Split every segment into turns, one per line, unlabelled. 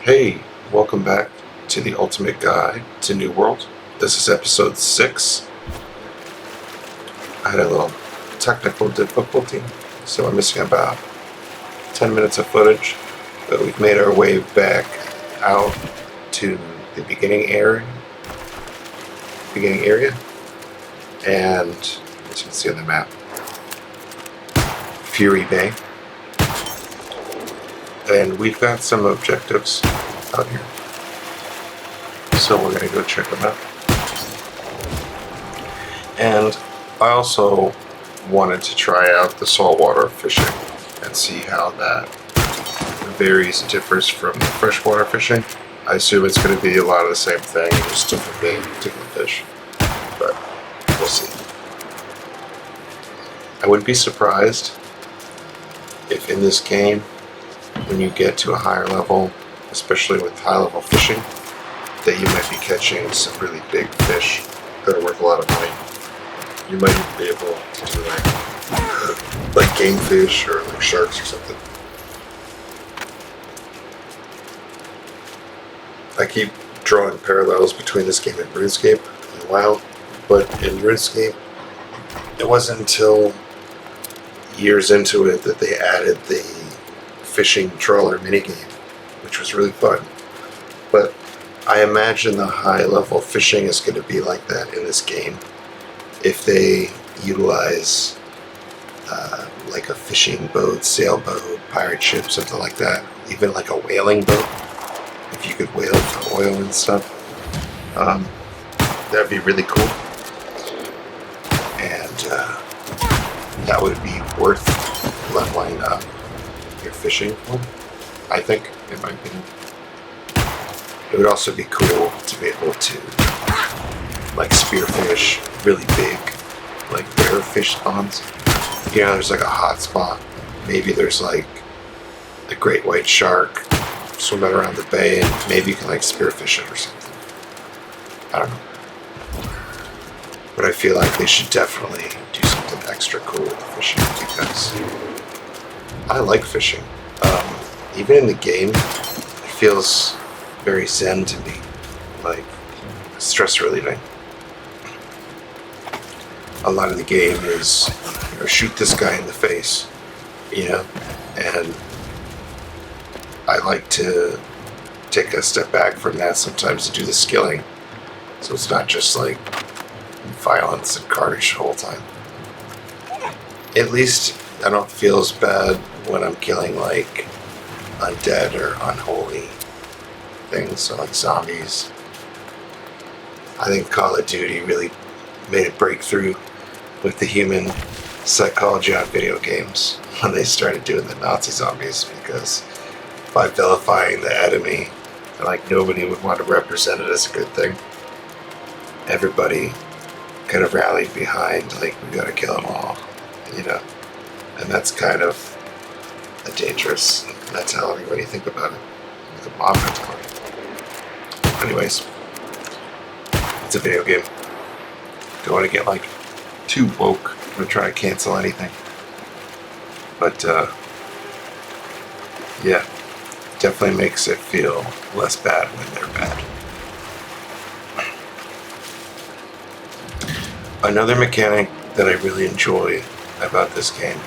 Hey, welcome back to the Ultimate Guide to New World. This is episode 6. I had a little technical difficulty, so I'm missing about 10 minutes of footage, but we've made our way back out to the beginning area, and as you can see on the map, Fury Bay. And we've got some objectives out here, so we're going to go check them out. And I also wanted to try out the saltwater fishing and see how that varies and differs from the freshwater fishing. I assume it's going to be a lot of the same thing, just different bait, different fish, but we'll see. I wouldn't be surprised if in this game, when you get to a higher level, especially with high level fishing, that you might be catching some really big fish that are worth a lot of money. You might even be able to do like game fish or like sharks or something. I keep drawing parallels between this game and RuneScape and WoW, but in RuneScape, it wasn't until years into it that they added the fishing trawler minigame, which was really fun. But I imagine the high level fishing is going to be like that in this game if they utilize like a fishing boat, sailboat, pirate ship, something like that. Even like a whaling boat, if you could whale for oil and stuff. That'd be really cool. And that would be worth leveling up your fishing for, I think, in my opinion. It would also be cool to be able to like spearfish really big, like rare fish spawns. You know, there's like a hot spot. Maybe there's like a great white shark swimming around the bay, and maybe you can like spearfish it or something. I don't know. But I feel like they should definitely do something extra cool with fishing because I like fishing. Even in the game, it feels very zen to me, like stress relieving. A lot of the game is, you know, shoot this guy in the face, you know, and I like to take a step back from that sometimes to do the skilling, so it's not just like violence and carnage the whole time. At least I don't feel as bad when I'm killing like undead or unholy things, so like zombies. I think Call of Duty really made a breakthrough with the human psychology on video games when they started doing the Nazi zombies, because by vilifying the enemy, like nobody would want to represent it as a good thing. Everybody kind of rallied behind, like, we gotta kill them all, you know. And that's kind of a dangerous mentality when you think about it. It's a mob mentality. Anyways, it's a video game. Don't want to get like too woke or try to cancel anything. But yeah, definitely makes it feel less bad when they're bad. Another mechanic that I really enjoy about this game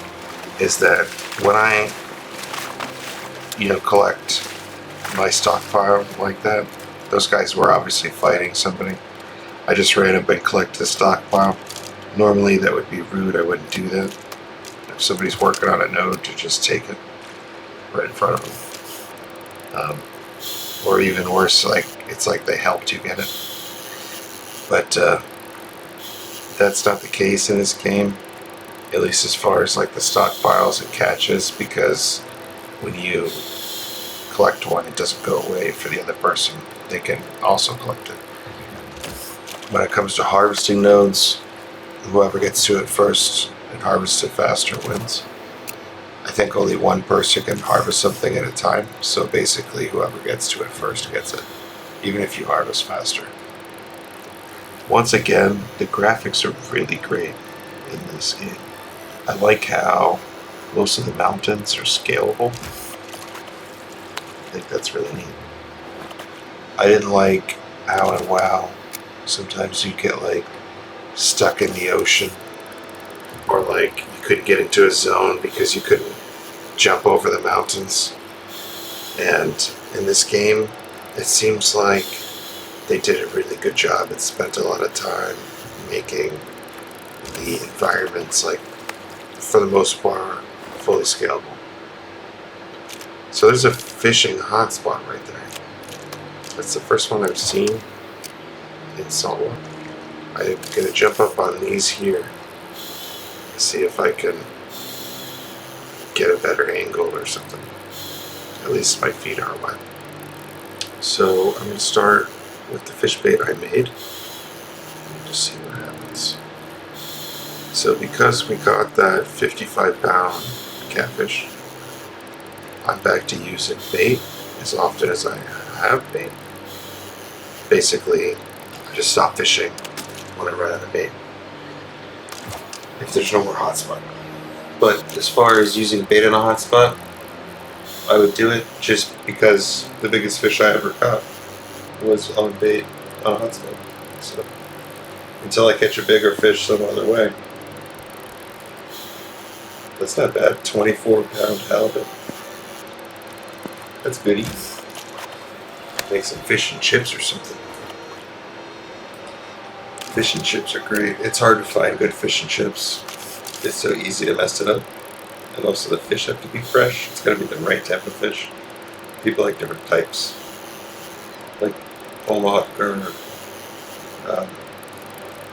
is that when I, you know, collect my stockpile like that, those guys were obviously fighting somebody. I just ran up and collected the stockpile. Normally that would be rude, I wouldn't do that. If somebody's working on a node, to just take it right in front of them. Or even worse, like it's like they helped you get it. But that's not the case in this game, at least as far as like the stockpiles and catches, because when you collect one, it doesn't go away for the other person. They can also collect it. When it comes to harvesting nodes, whoever gets to it first and harvests it faster wins. I think only one person can harvest something at a time, so basically whoever gets to it first gets it, even if you harvest faster. Once again, the graphics are really great in this game. I like how most of the mountains are scalable. I think that's really neat. I didn't like how and wow. Sometimes you get like stuck in the ocean, or like you couldn't get into a zone because you couldn't jump over the mountains. And in this game, it seems like they did a really good job and spent a lot of time making the environments, like, for the most part, fully scalable. So there's a fishing hotspot right there. That's the first one I've seen in saltwater. I'm going to jump up on these here, see if I can get a better angle or something. At least my feet are wet. So I'm going to start with the fish bait I made. Just see what happens. So because we got that 55-pound catfish, I'm back to using bait as often as I have bait. Basically, I just stop fishing when I run out of bait, if there's no more hotspot. But as far as using bait on a hotspot, I would do it just because the biggest fish I ever caught was on bait on a hotspot. So until I catch a bigger fish some other way. That's not bad. 24-pound halibut. That's goody. Make some fish and chips or something. Fish and chips are great. It's hard to find good fish and chips. It's so easy to mess it up. And also the fish have to be fresh. It's got to be the right type of fish. People like different types. Like Omaha or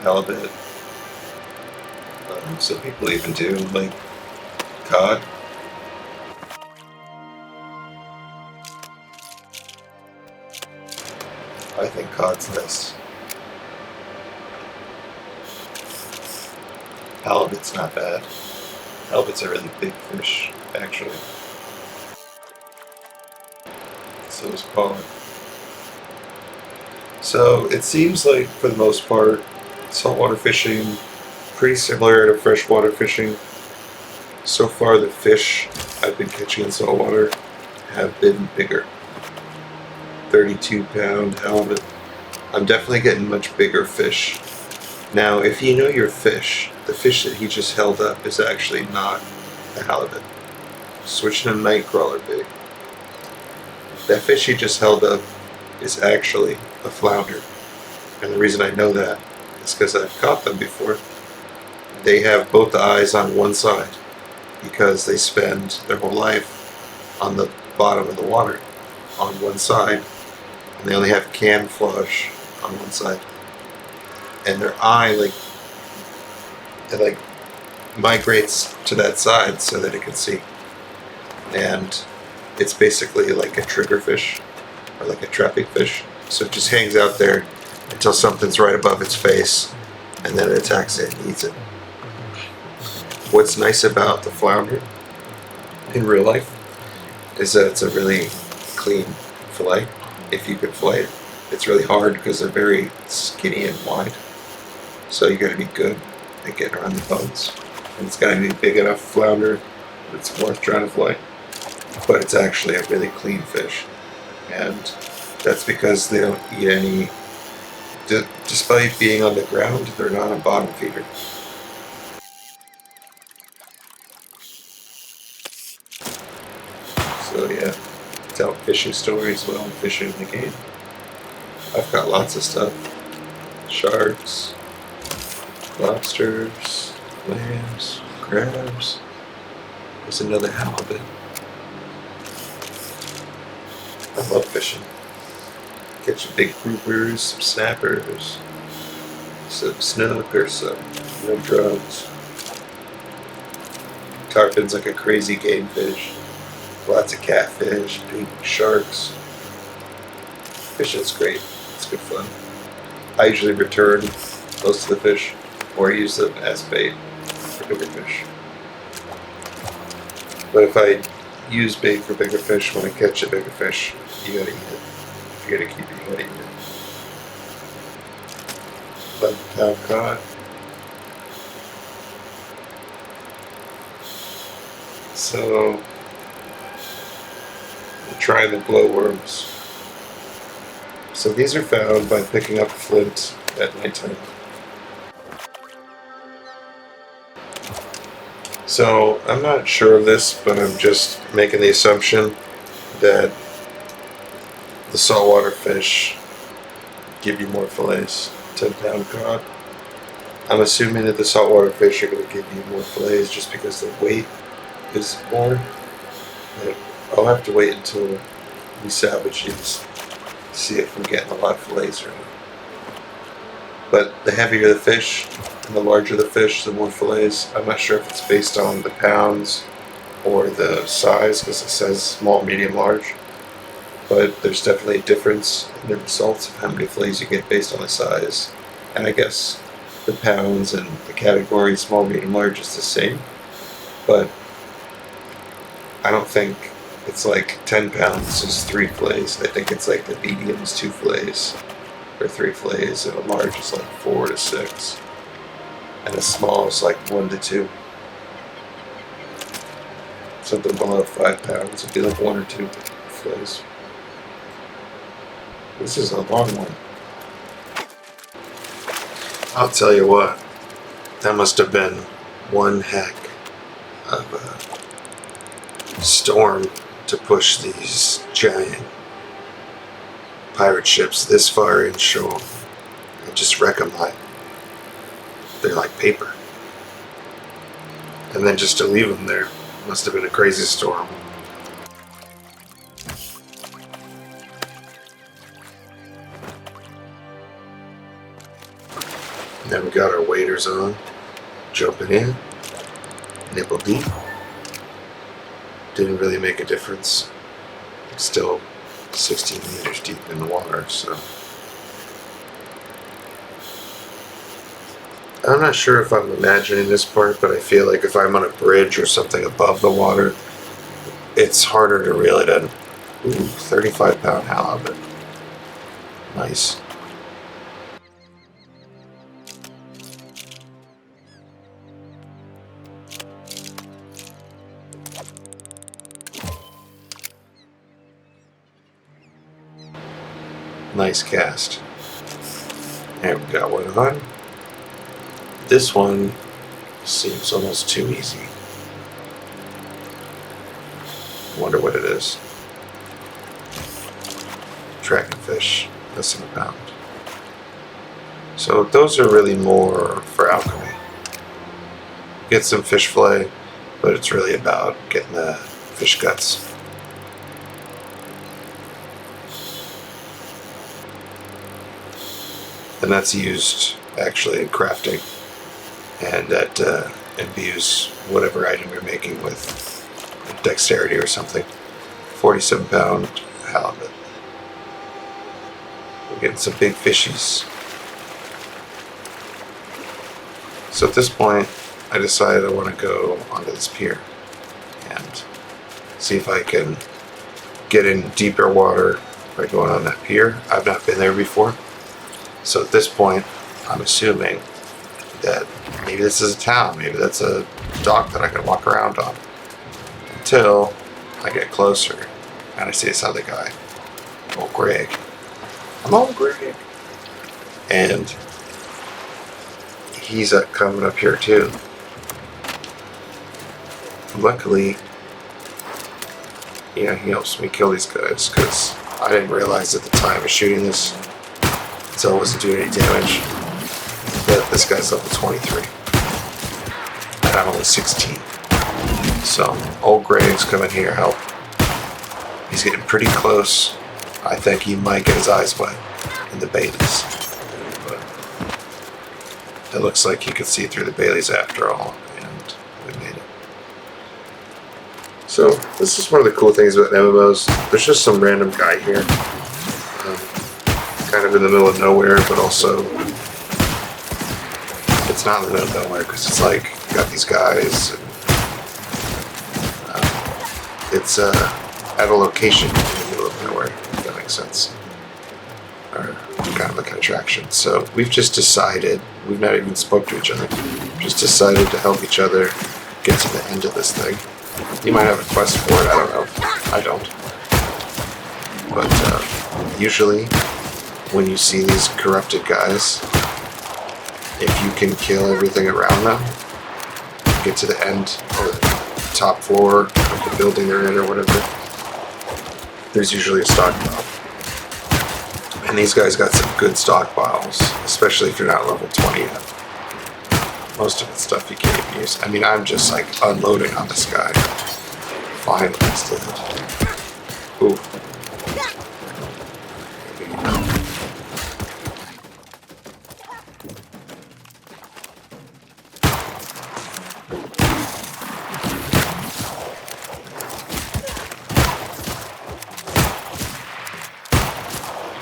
halibut. Some people even do like cod. I think cod's nice. Halibut's not bad. Halibut's a really big fish, actually. So is cod. So it seems like, for the most part, saltwater fishing pretty similar to freshwater fishing. So far, the fish I've been catching in saltwater have been bigger. 32-pound halibut. I'm definitely getting much bigger fish. Now, if you know your fish, the fish that he just held up is actually not a halibut. Switching to night crawler bait. That fish he just held up is actually a flounder. And the reason I know that is because I've caught them before. They have both the eyes on one side because they spend their whole life on the bottom of the water on one side, and they only have camouflage on one side. And their eye, it migrates to that side so that it can see. And it's basically like a trigger fish, or like a trapping fish. So it just hangs out there until something's right above its face, and then it attacks it and eats it. What's nice about the flounder in real life is that it's a really clean fillet, if you can fillet it. It's really hard because they're very skinny and wide. So you gotta be good at getting around the bones. And it's gotta be big enough flounder that's worth trying to fillet. But it's actually a really clean fish. And that's because they don't eat any, despite being on the ground, they're not a bottom feeder. So yeah, tell fishing stories while I'm fishing the game. I've got lots of stuff. Sharks, lobsters, clams, crabs. There's another halibut. I love fishing. Catch some big groupers, some snappers, some snook or some red drugs. Tarpon's like a crazy game fish. Lots of catfish, big sharks. Fishing's great. It's good fun. I usually return most of the fish or use them as bait for bigger fish. But if I use bait for bigger fish, when I catch a bigger fish, you gotta eat it. If you're gonna keep it, you gotta eat it. 11-pound cod. So, I'm trying the glowworms. So these are found by picking up flint at nighttime. So I'm not sure of this, but I'm just making the assumption that the saltwater fish give you more fillets. 10-pound cod. I'm assuming that the saltwater fish are going to give you more fillets just because the weight is more. But I'll have to wait until we salvage these to see if we're getting a lot of fillets or not. But the heavier the fish and the larger the fish, the more fillets. I'm not sure if it's based on the pounds or the size, because it says small, medium, large. But there's definitely a difference in the results of how many fillets you get based on the size. And I guess the pounds and the category small, medium, large is the same. But I don't think it's like 10 pounds is 3 fillets. I think it's like the medium is 2 fillets or 3 fillets, and a large is like 4 to 6. And a small is like 1 to 2. Something below 5 pounds would be like 1 or 2 fillets. This is a long one. I'll tell you what, that must have been one heck of a storm to push these giant pirate ships this far inshore and just wreck them like they're like paper. And then just to leave them there must have been a crazy storm. Then we got our waders on, jumping in, nipple deep. Didn't really make a difference. Still 16 meters deep in the water, so. I'm not sure if I'm imagining this part, but I feel like if I'm on a bridge or something above the water, it's harder to reel it in. Ooh, 35-pound halibut. Nice. Nice cast. And we got one on. This one seems almost too easy. Wonder what it is. Dragon fish, less than a pound. So those are really more for alchemy. Get some fish fillet, but it's really about getting the fish guts. And that's used actually in crafting, and that imbues whatever item you're making with dexterity or something. 47-pound halibut. We're getting some big fishies. So at this point, I decided I want to go onto this pier and see if I can get in deeper water by going on that pier. I've not been there before. So at this point, I'm assuming that maybe this is a town, maybe that's a dock that I can walk around on. Until I get closer and I see this other guy, old Greg. I'm old Greg. And he's coming up here too. Luckily, he helps me kill these guys, because I didn't realize at the time of shooting this, so I wasn't doing any damage, that this guy's level 23 and I'm only 16. So old Greg's coming here help. He's getting pretty close. I think he might get his eyes wet in the Baileys, but it looks like he could see through the Baileys after all, and we made it. So this is one of the cool things about MMOs. There's just some random guy here, kind of in the middle of nowhere, but also it's not in the middle of nowhere, because it's like you got these guys, and it's at a location in the middle of nowhere, if that makes sense, or kind of like an attraction. So we've just decided, we've not even spoke to each other, just decided to help each other get to the end of this thing. You might have a quest for it, I don't know. I don't. But usually when you see these corrupted guys, if you can kill everything around them, get to the end or the top floor of the building they're in or whatever, there's usually a stockpile. And these guys got some good stockpiles, especially if you're not level 20 yet. Most of it's stuff you can't even use. I mean, I'm just like unloading on this guy. Finally, still. Ooh.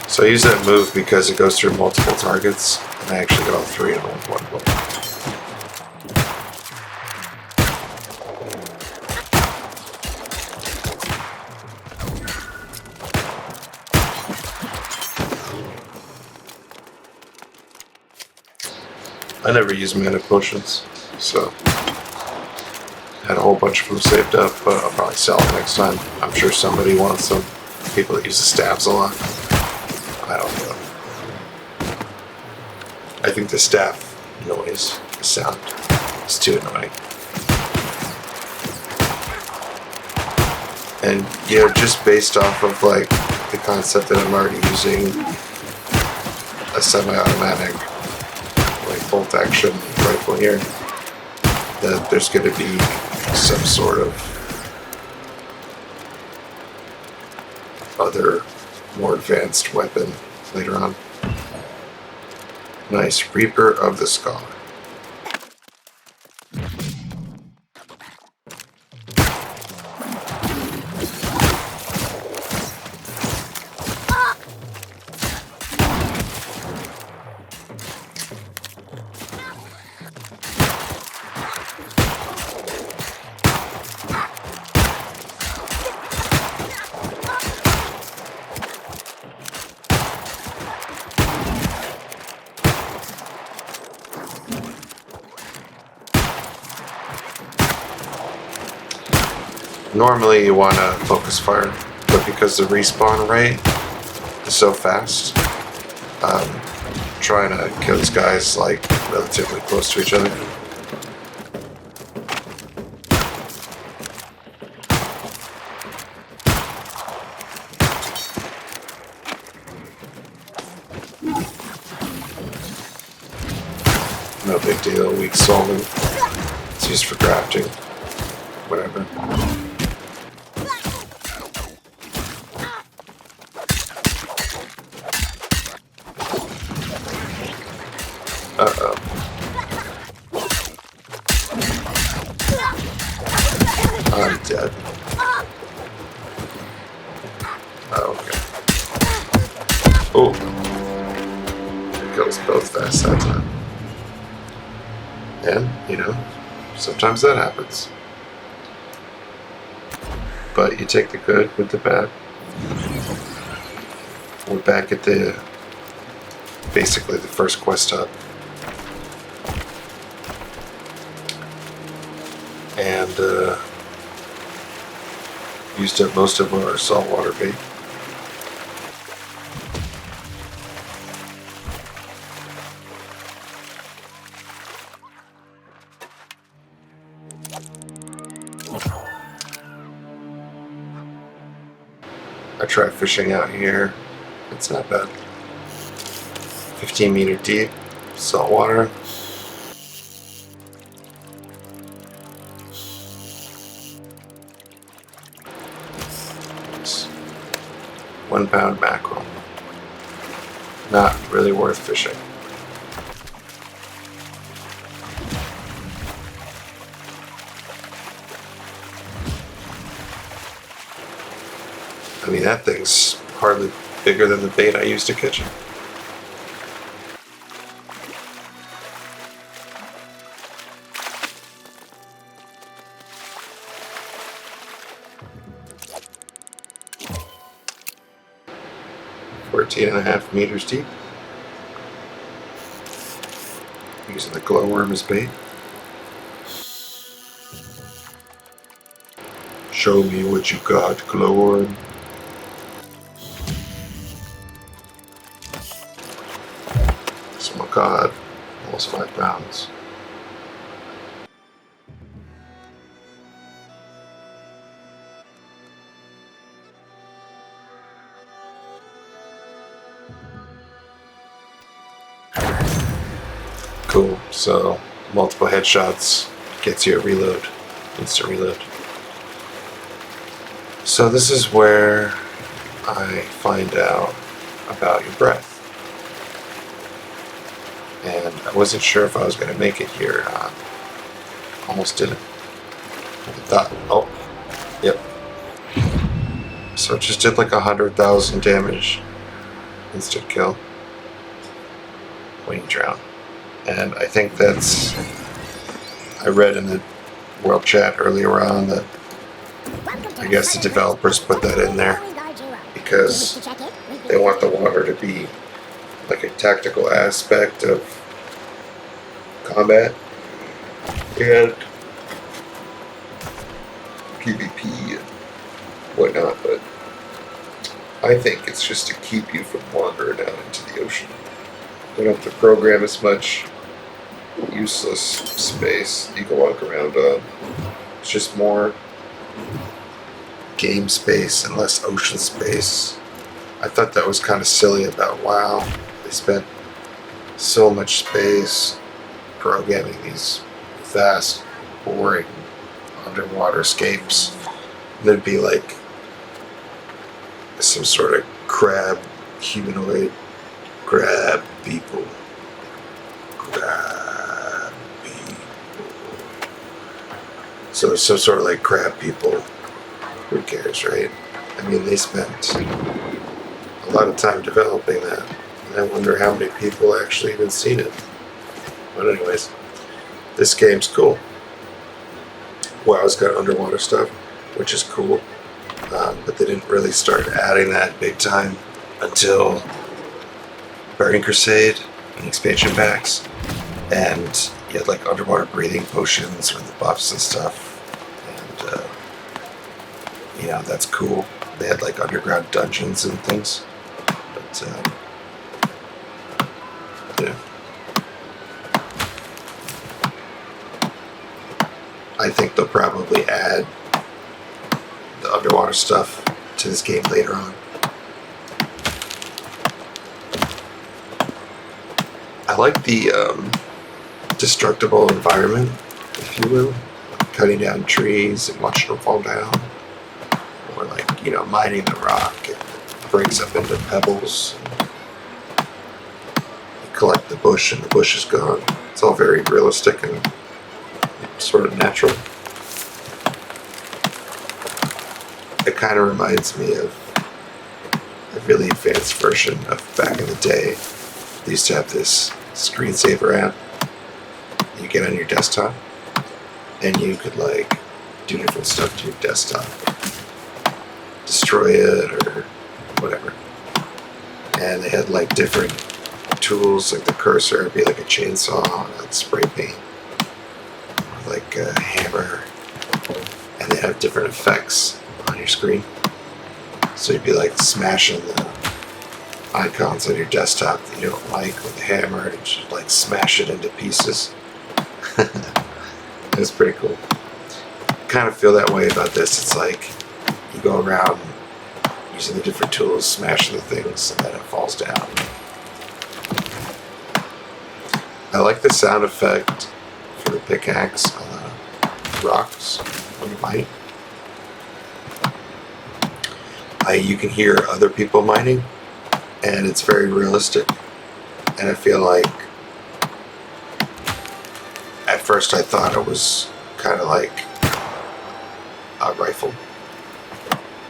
So I use that move because it goes through multiple targets, and I actually got all three of them with one bullet. I never use mana potions, so I had a whole bunch of them saved up, but I'll probably sell them next time. I'm sure somebody wants them. People that use the staffs a lot. I don't know. I think the staff noise, the sound, is too annoying. And you know, just based off of like the concept that I'm already using a semi-automatic like bolt action rifle here, that there's going to be some sort of other more advanced weapon later on. Nice, Reaper of the Scholar. Normally you want to focus fire, but because the respawn rate is so fast, trying to kill these guys like relatively close to each other. No big deal, weak solving. It's used for crafting. Whatever. Uh-oh. I'm dead. Oh, okay. Oh. Kills both fast that time. And, you know, sometimes that happens. But you take the good with the bad. We're back at the basically the first quest hub. And used up most of our saltwater bait. I tried fishing out here. It's not bad. 15 meter deep, salt water. It's 1 pound mackerel. Not really worth fishing. I mean, that thing's hardly bigger than the bait I used to catch it. Fourteen and a half meters deep. Using the glowworm as bait. Show me what you got, glowworm. my god, almost 5 pounds. Cool, so multiple headshots gets you a reload, instant reload. So this is where I find out about your breath. And I wasn't sure if I was going to make it here. Almost didn't. I thought, oh, yep. So it just did like 100,000 damage. Instant kill. When you drown. And I think that's... I read in the world chat earlier on that I guess the developers put that in there because they want the water to be like a tactical aspect of combat and PvP and whatnot, but I think it's just to keep you from wandering out into the ocean. You don't have to program as much useless space you can walk around on. It's just more game space and less ocean space. I thought that was kind of silly about WoW. They spent so much space programming these vast, boring underwater escapes. There'd be like some sort of crab, humanoid, crab people. So it's some sort of like crab people. Who cares, right? I mean, they spent a lot of time developing that. And I wonder how many people actually even seen it. But anyways, this game's cool. WoW's got underwater stuff, which is cool. But they didn't really start adding that big time until Burning Crusade and expansion packs. And you had like underwater breathing potions with the buffs and stuff. And, you know, that's cool. They had like underground dungeons and things. But, yeah. I think they'll probably add the underwater stuff to this game later on. I like the destructible environment, if you will. Cutting down trees and watching them fall down. Or like, you know, mining the rock. It breaks up into pebbles. You collect the bush and the bush is gone. It's all very realistic and sort of natural. It kind of reminds me of a really advanced version of back in the day. They used to have this screensaver app you get on your desktop, and you could like do different stuff to your desktop, destroy it or whatever. And they had like different tools, like the cursor would be like a chainsaw, and spray paint, like a hammer, and they have different effects on your screen. So you'd be like smashing the icons on your desktop that you don't like with a hammer and just like smash it into pieces. It's pretty cool. Kind of feel that way about this. It's like you go around using the different tools, smashing the things, and then it falls down. I like the sound effect for the pickaxe on the rocks when you mine. You can hear other people mining, and it's very realistic. And I feel like at first I thought it was kind of like a rifle,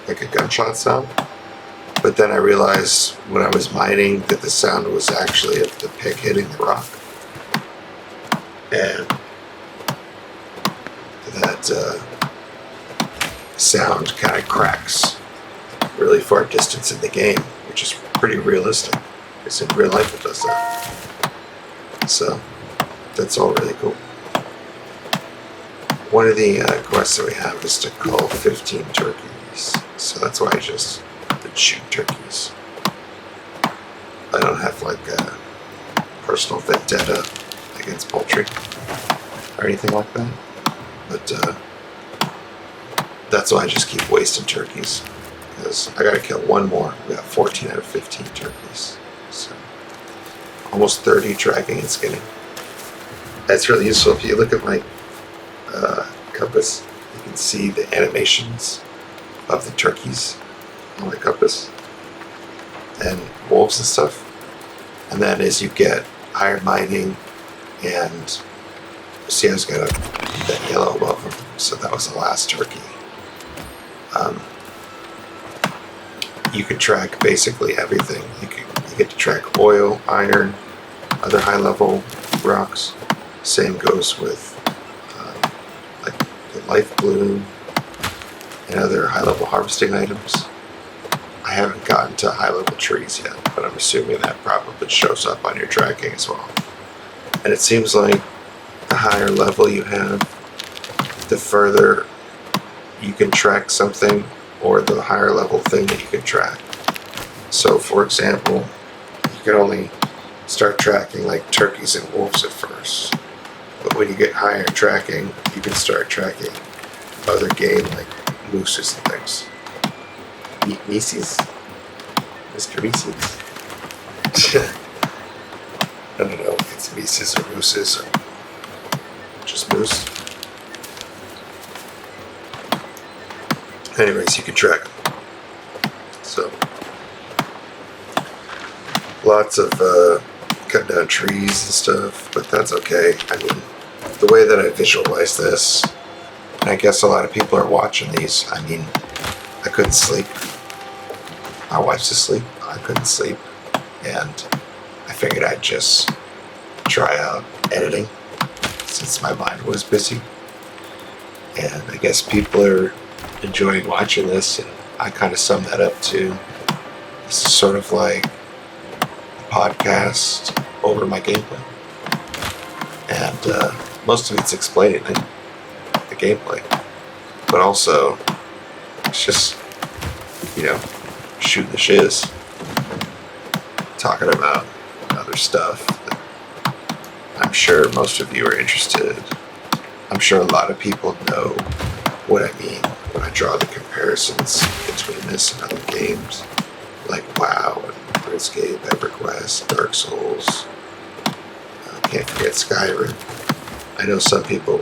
like a gunshot sound. But then I realized when I was mining that the sound was actually of the pick hitting the rock. And that sound kind of cracks really far distance in the game, which is pretty realistic, because in real life it does that. So that's all really cool. One of the quests that we have is to cull 15 turkeys, so that's why I just did shoot turkeys. I don't have like a personal vendetta against poultry or anything like that. But that's why I just keep wasting turkeys. Because I gotta kill one more. We got 14 out of 15 turkeys. So almost 30 tracking and skinning. That's really useful. If you look at my compass, you can see the animations of the turkeys on my compass and wolves and stuff. And then as you get higher mining, and see, I was got that yellow above them, so that was the last turkey. You can track basically everything. You get to track oil, iron, other high-level rocks. Same goes with like the life bloom and other high-level harvesting items. I haven't gotten to high-level trees yet, but I'm assuming that probably shows up on your tracking as well. And it seems like the higher level you have, the further you can track something, or the higher level thing that you can track. So for example, you can only start tracking like turkeys and wolves at first. But when you get higher tracking, you can start tracking other game like mooses and things. Mises? Mr. Mises? I don't know if it's Mises or mooses or just moose. Anyways, you can track them. So, lots of cutting down trees and stuff, but that's okay. I mean, the way that I visualize this, and I guess a lot of people are watching these, I mean, I couldn't sleep. My wife's asleep. I couldn't sleep. And I figured I'd just try out editing since my mind was busy. And I guess people are enjoying watching this, and I kind of sum that up to this is sort of like a podcast over my gameplay. And most of it's explaining the gameplay. But also, it's just, shooting the shiz. Talking about other stuff that I'm sure most of you are interested. I'm sure a lot of people know what I mean when I draw the comparisons between this and other games like WoW and RuneScape, EverQuest, Dark Souls. Can't forget Skyrim. I know some people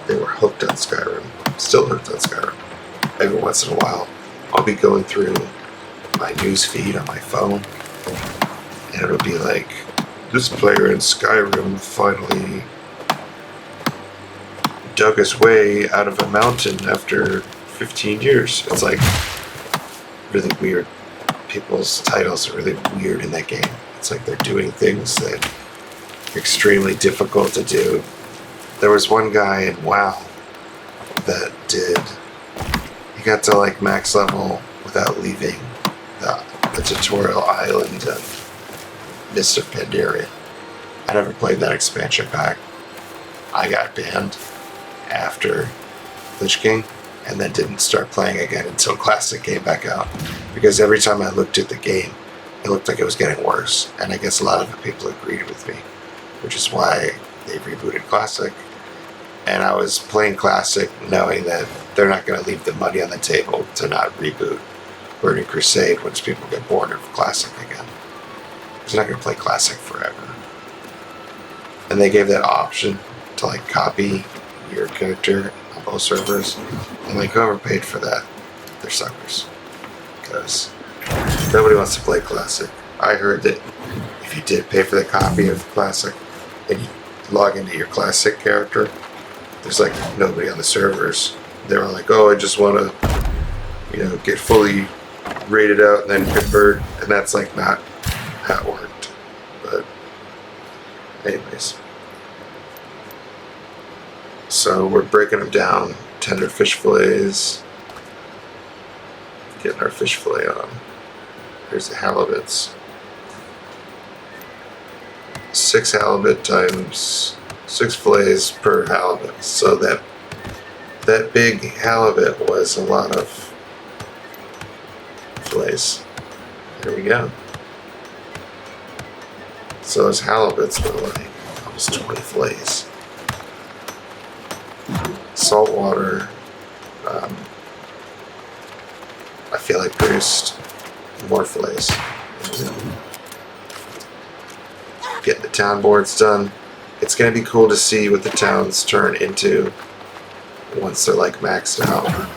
they were hooked on Skyrim, still hooked on Skyrim. Every once in a while, I'll be going through my news feed on my phone, and it'll be like, this player in Skyrim finally dug his way out of a mountain after 15 years. It's like really weird. People's titles are really weird in that game. It's like they're doing things that are extremely difficult to do. There was one guy in WoW that he got to like max level without leaving the tutorial island of Mist of Pandaria. I never played that expansion pack. I got banned after Lich King, and then didn't start playing again until Classic came back out, because every time I looked at the game, it looked like it was getting worse, and I guess a lot of the people agreed with me, which is why they rebooted Classic. And I was playing Classic knowing that they're not going to leave the money on the table to not reboot Burning Crusade once people get bored of Classic again. They're not going to play Classic forever. And they gave that option to like copy your character on both servers, and like whoever paid for that, they're suckers, because nobody wants to play Classic. I heard that if you did pay for the copy of Classic and you log into your Classic character, there's like nobody on the servers. They were like, oh, I just want to get fully rated out and then convert, and that's like not how it worked. But anyways, so we're breaking them down. Tender fish fillets. Getting our fish fillet on. Here's the halibuts. 6 halibut times 6 fillets per halibut. So that big halibut was a lot of fillets. There we go. So those halibuts were like almost 20 fillets. Saltwater, I feel like produced more fillets. Getting the town boards done. It's going to be cool to see what the towns turn into once they're like maxed out.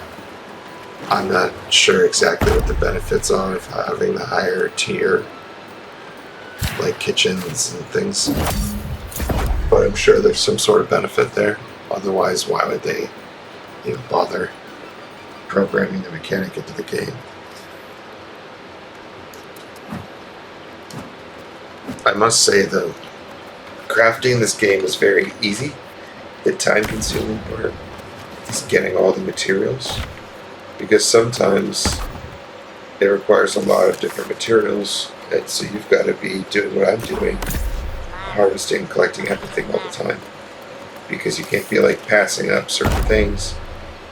I'm not sure exactly what the benefits are of having the higher tier, like kitchens and things, but I'm sure there's some sort of benefit there. Otherwise, why would they even bother programming the mechanic into the game? I must say though, crafting this game is very easy. The time-consuming part is getting all the materials, because sometimes it requires a lot of different materials, and so you've got to be doing what I'm doing, harvesting, collecting everything all the time, because you can't be like passing up certain things.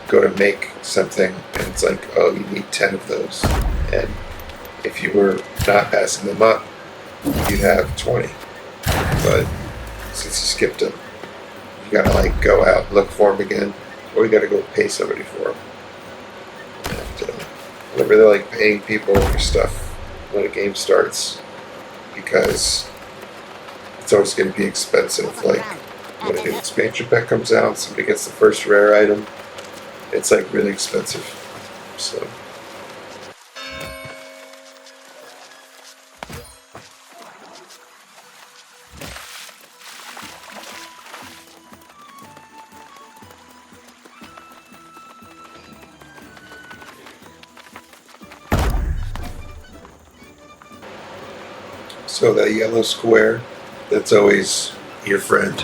Go to make something and it's like, oh, you need 10 of those, and if you were not passing them up, you'd have 20, but since you skipped them, you gotta like go out and look for them again, or you gotta go pay somebody for them. And I really like paying people for stuff when a game starts, because it's always going to be expensive. Like when a new expansion pack comes out, somebody gets the first rare item, it's like really expensive. So So that yellow square, that's always your friend.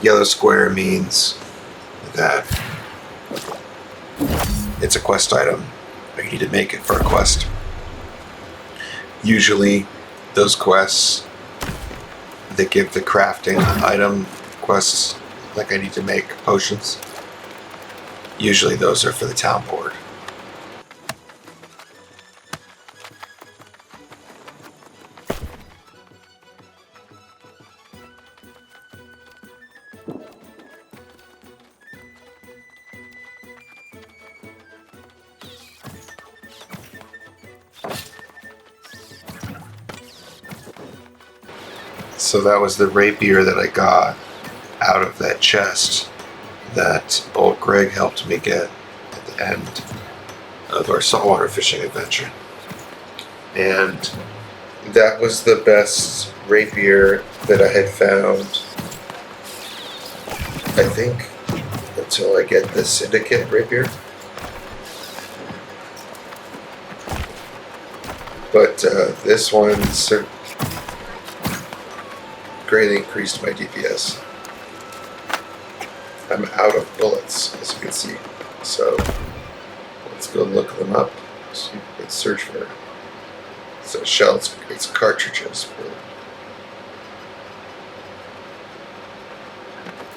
Yellow square means that it's a quest item, or you need to make it for a quest. Usually, those quests that give the crafting item quests, like I need to make potions, usually those are for the town board. So that was the rapier that I got out of that chest that old Greg helped me get at the end of our saltwater fishing adventure. And that was the best rapier that I had found, I think, until I get the Syndicate rapier. But this one greatly increased my DPS. I'm out of bullets, as you can see. So let's go look them up. So let's search for it. So shells, it's cartridges.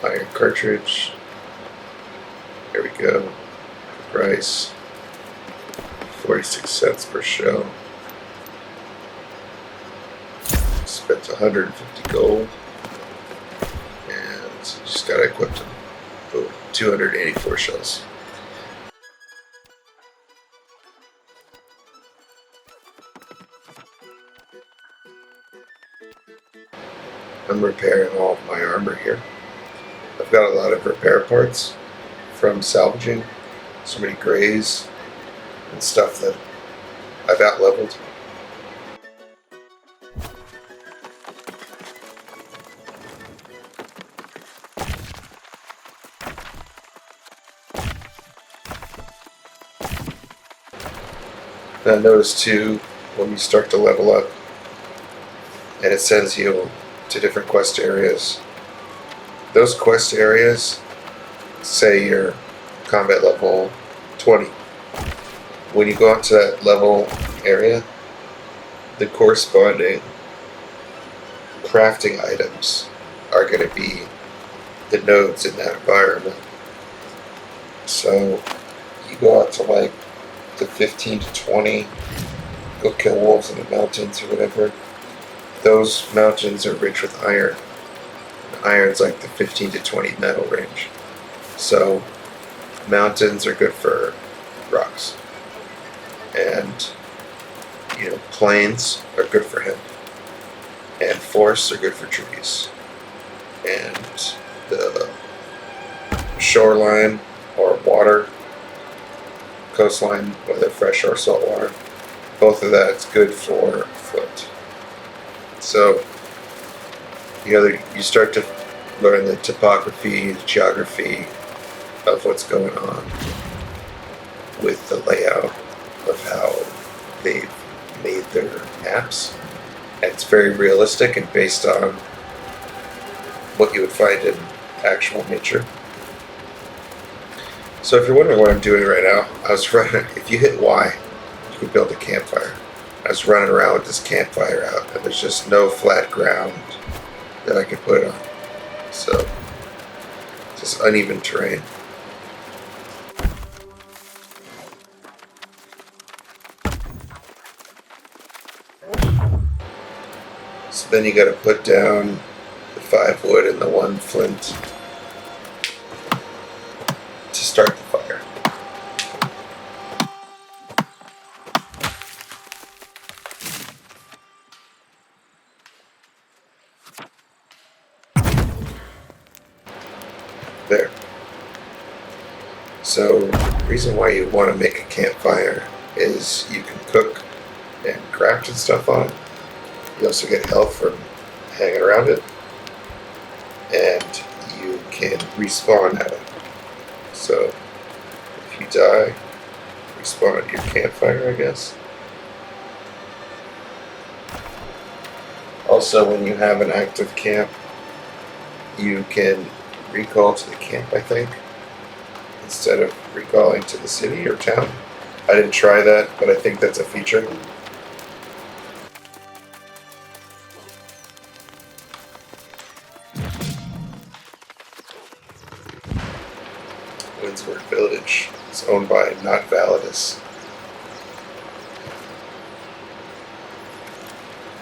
Iron cartridge. There we go. Price 46 cents per shell. Spent 150 gold, and just got equipped them. Boom, 284 shells. I'm repairing all of my armor here. I've got a lot of repair parts from salvaging so many grays and stuff that I've out-leveled. And I noticed too, when you start to level up, and it sends you to different quest areas, those quest areas, say you're combat level 20, when you go out to that level area, the corresponding crafting items are going to be the nodes in that environment. So you go out to like the 15 to 20, go kill wolves in the mountains or whatever, those mountains are rich with iron. Iron's like the 15 to 20 metal range. So mountains are good for rocks. And, plains are good for him. And forests are good for trees. And the shoreline or water, coastline, whether fresh or salt water, both of that's good for foot. So you start to learn the topography, the geography of what's going on with the layout of how they've made their maps. And it's very realistic and based on what you would find in actual nature. So if you're wondering what I'm doing right now, if you hit Y, you can build a campfire. I was running around with this campfire out, and there's just no flat ground that I could put it on. So, just uneven terrain. So then you gotta put down the 5 wood and the 1 flint to start the fire. There. So the reason why you want to make a campfire is you can cook and craft and stuff on it. You also get health from hanging around it. And you can respawn at it. So if you die, respawn at your campfire, I guess. Also, when you have an active camp, you can recall to the camp, I think, instead of recalling to the city or town. I didn't try that, but I think that's a feature. Windsworth Village is owned by Not Validus.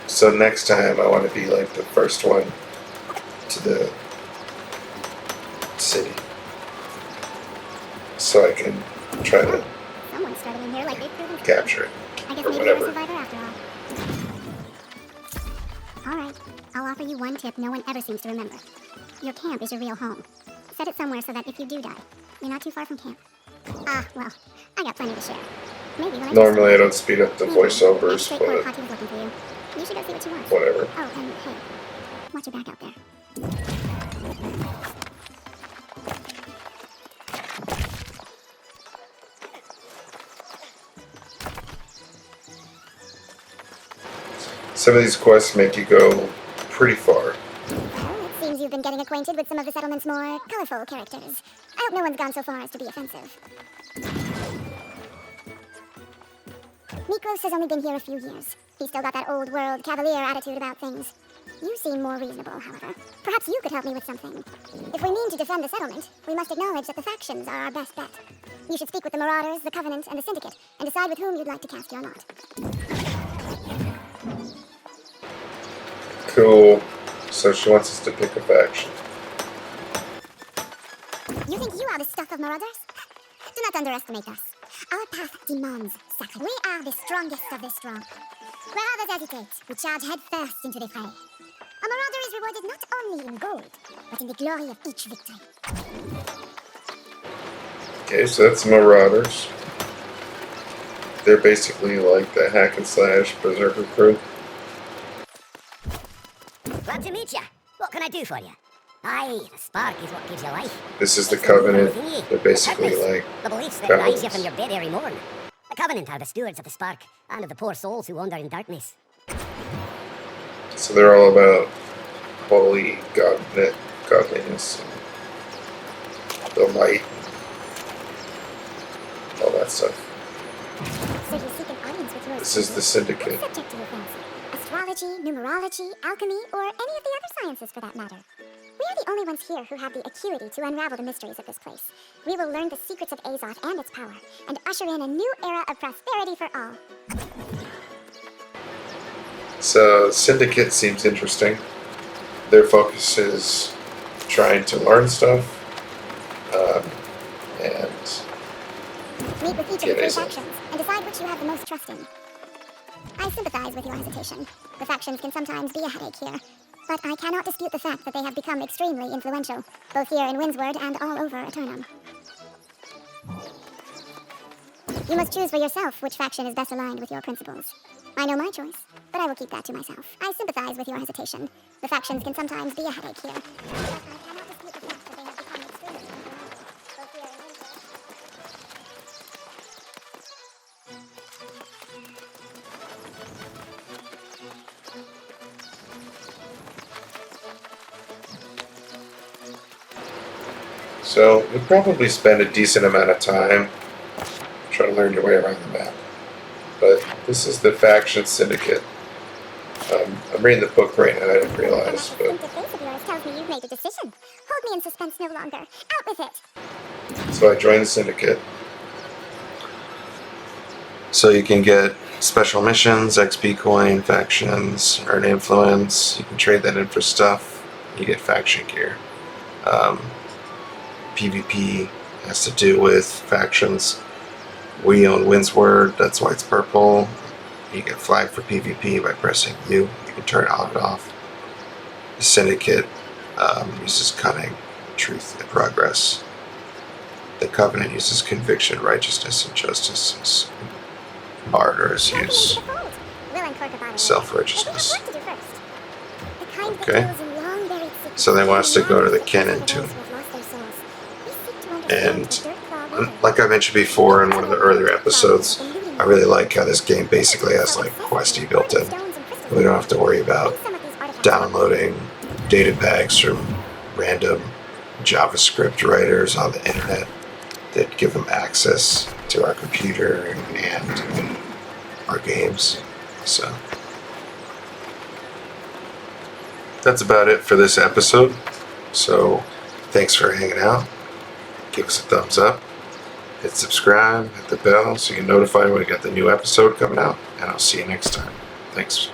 So next time I want to be like the first one to the city, so I can try to capture it or whatever.
Alright, I'll offer you one tip no one ever seems to remember. Your camp is your real home. Set it somewhere so that if you do die, you're not too far from camp. Well, I got plenty to share. Maybe when
Normally I don't speed up the voiceovers, but
you should go see what you want.
Whatever.
Oh, and hey, watch your back out there.
Some of these quests make you go pretty far.
Well, it seems you've been getting acquainted with some of the settlement's more colorful characters. I hope no one's gone so far as to be offensive. Miklos has only been here a few years. He's still got that old world cavalier attitude about things. You seem more reasonable, however. Perhaps you could help me with something. If we mean to defend the settlement, we must acknowledge that the factions are our best bet. You should speak with the Marauders, the Covenant, and the Syndicate, and decide with whom you'd like to cast your lot.
Cool. So she wants us to pick a faction.
You think you are the stuff of Marauders? Do not underestimate us. Our path demands sacrifice. We are the strongest of the strong. Where others hesitate, we charge headfirst into the fray. A Marauder is rewarded not only in gold, but in the glory of each victory.
Okay, so that's Marauders. They're basically like the hack and slash berserker crew.
Glad to meet you. What can I do for you? Aye, the spark is what gives you life.
This is the Covenant. They're basically like
the beliefs that
paladins.
rise you from your bed every morn. The Covenant are the stewards of the spark and of the poor souls who wander in darkness.
So they're all about holy godliness, and the light, all that stuff.
So you seek an audience with yours.
This is the Syndicate.
What's subject to your fancy? Astrology, numerology, alchemy, or any of the other sciences for that matter. We are the only ones here who have the acuity to unravel the mysteries of this place. We will learn the secrets of Azoth and its power, and usher in a new era of prosperity for all.
So Syndicate seems interesting. Their focus is trying to learn stuff and
Meet with each of the
get
three
A's in.
factions and decide which you have the most trust in. I sympathize with your hesitation. The factions can sometimes be a headache here. But I cannot dispute the fact that they have become extremely influential, both here in Windsward and all over Eternum. You must choose for yourself which faction is best aligned with your principles. I know my choice, but I will keep that to myself. I sympathize with your hesitation. The factions can sometimes be a headache here. But I cannot dispute the fact that they have become extremely influential, both here in Windsward.
So you'll probably spend a decent amount of time trying to learn your way around the map. But this is the faction Syndicate. I'm reading the book right now, I didn't realize,
That
but
face of yours tells me you've made a decision. Hold me in suspense no longer. Out with it!
so I joined the Syndicate. So you can get special missions, XP coin, factions, earn influence. You can trade that in for stuff. You get faction gear. PvP has to do with factions. We own Windsward, that's why it's purple. You get flagged for PvP by pressing U. You can turn all of it off. The Syndicate uses cunning, truth, and progress. The Covenant uses conviction, righteousness, and justice. Martyrs use self-righteousness. Okay. So they want us to go to the Cannon Tomb. And like I mentioned before in one of the earlier episodes, I really like how this game basically has like Questy built in. We don't have to worry about downloading data packs from random JavaScript writers on the internet that give them access to our computer and our games. So that's about it for this episode. So thanks for hanging out. Give us a thumbs up. Hit subscribe, hit the bell so you get notified when we got the new episode coming out. And I'll see you next time. Thanks.